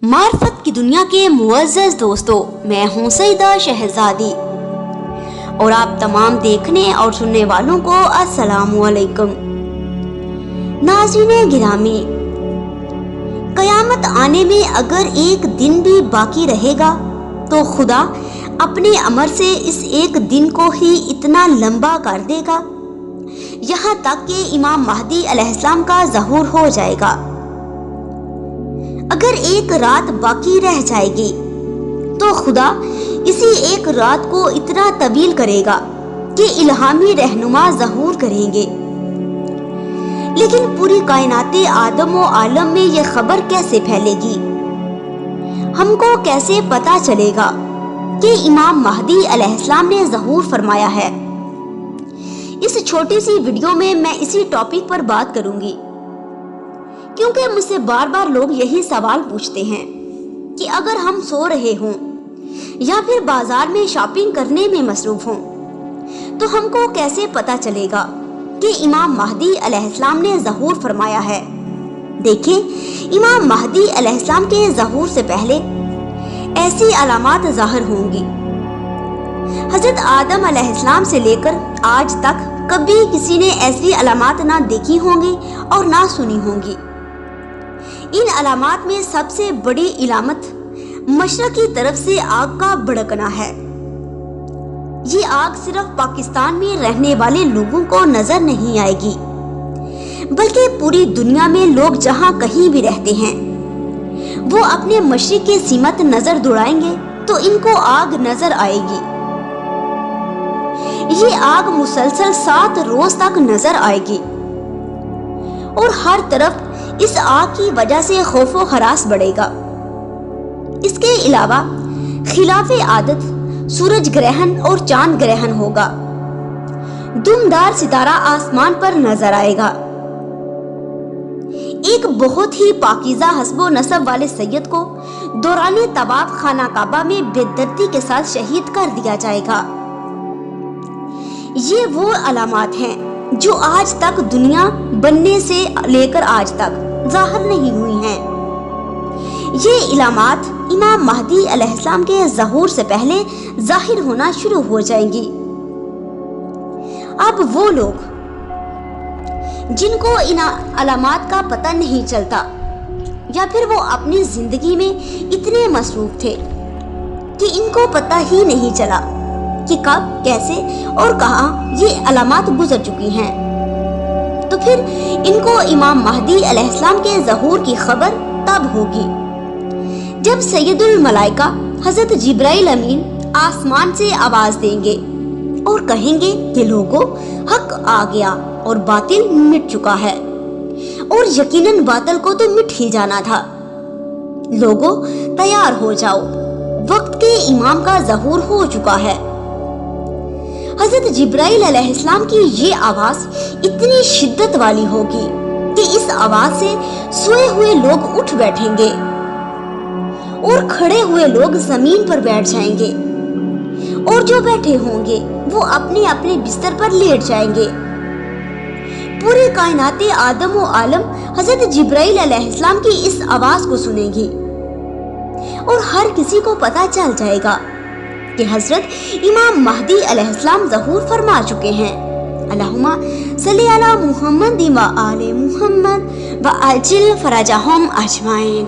मार्फत की दुनिया के मुअज़्ज़ज़ दोस्तों, मैं हूँ सईदा शहज़ादी और आप तमाम देखने और सुनने वालों को अस्सलामु अलैकुम। नाज़रीन गिरामी, क़यामत आने में अगर एक दिन भी बाकी रहेगा तो खुदा अपने अमर से इस एक दिन को ही इतना लंबा कर देगा यहाँ तक कि इमाम महदी अलैहिस्सलाम का ज़हूर हो जाएगा। अगर एक रात बाकी रह जाएगी तो खुदा इसी एक रात को इतना तवील करेगा कि इल्हामी रहनुमा ज़हूर करेंगे। लेकिन पूरी कायनाते आदम व आलम में ये खबर कैसे फैलेगी? हमको कैसे पता चलेगा कि इमाम महदी अलैहिस्सलाम ने ज़हूर फरमाया है? इस छोटी सी वीडियो में मैं इसी टॉपिक पर बात करूंगी, क्योंकि मुझसे बार बार लोग यही सवाल पूछते हैं कि अगर हम सो रहे हों या फिर बाजार में शॉपिंग करने में मसरूफ हों तो हमको कैसे पता चलेगा कि इमाम महदी अलैहिस्सलाम ने ज़हूर फरमाया है? देखें, इमाम महदी अलैहिस्सलाम के ज़हूर से पहले ऐसी अलामात ज़ाहिर होंगी। हज़रत आदम अलैहिस्सलाम से लेकर आज तक कभी किसी ने ऐसी अलामात ना देखी होंगी और ना सुनी होंगी। इन अलामात में सबसे बड़ी इलामत मशरक़ की तरफ से आग का भड़कना है। ये आग सिर्फ पाकिस्तान में रहने वाले लोगों को नजर नहीं आएगी, बल्कि पूरी दुनिया में लोग जहां कहीं भी रहते हैं वो अपने मशरिक़ की सीमत नजर दौड़ाएंगे तो इनको आग नजर आएगी। ये आग मुसलसल 7 रोज तक नजर आएगी और हर तरफ इस आग की वजह से खौफो हरास बढ़ेगा। इसके अलावा खिलाफे आदत सूरज ग्रहण और चांद ग्रहण होगा। दुमदार सितारा आसमान पर नजर आएगा। एक बहुत ही पाकीज़ा हस्बो नसब वाले सैयद को दौराने तवाफ खाना काबा में बेदर्दी के साथ शहीद कर दिया जाएगा। ये वो अलामात हैं जो आज तक दुनिया बनने से लेकर आज तक ज़ाहिर नहीं हुई हैं। ये इलामात इमाम महदी अलैहिस्सलाम के ज़हूर से पहले ज़ाहिर होना शुरू हो जाएंगी। अब वो लोग जिनको इन अलामात का पता नहीं चलता या फिर वो अपनी जिंदगी में इतने मसरूफ थे कि इनको पता ही नहीं चला कि कब, कैसे और कहां ये अलामात गुजर चुकी हैं, तो फिर इनको इमाम महदी अलैहिस्सलाम के ज़हूर की खबर तब होगी जब सैयदुल मलाइका हज़रत जिब्राइल अमीन आसमान से आवाज देंगे और कहेंगे कि लोगों, हक आ गया और बातिल मिट चुका है और यकीनन बातिल को तो मिट ही जाना था। लोगों, तैयार हो जाओ, वक्त के इमाम का ज़हूर हो चुका है। हज़रत जिब्राइल अलैहिस्सलाम की ये आवाज इतनी शिद्दत वाली होगी कि इस आवाज से सोए हुए लोग उठ बैठेंगे और खड़े हुए लोग जमीन पर बैठ जाएंगे और जो बैठे होंगे वो अपने अपने बिस्तर पर लेट जाएंगे। पूरी कायनाते आदम व आलम हज़रत जिब्राइल अलैहिस्सलाम की इस आवाज को सुनेगी और हर किसी को पता चल जाएगा कि हजरत इमाम महदी अलैहिस्सलाम ज़हूर फरमा चुके हैं। अल्लाहुम्मा सल्ली अला मुहम्मद व आले मुहम्मद व अजिल फरजहुम अजमाइन।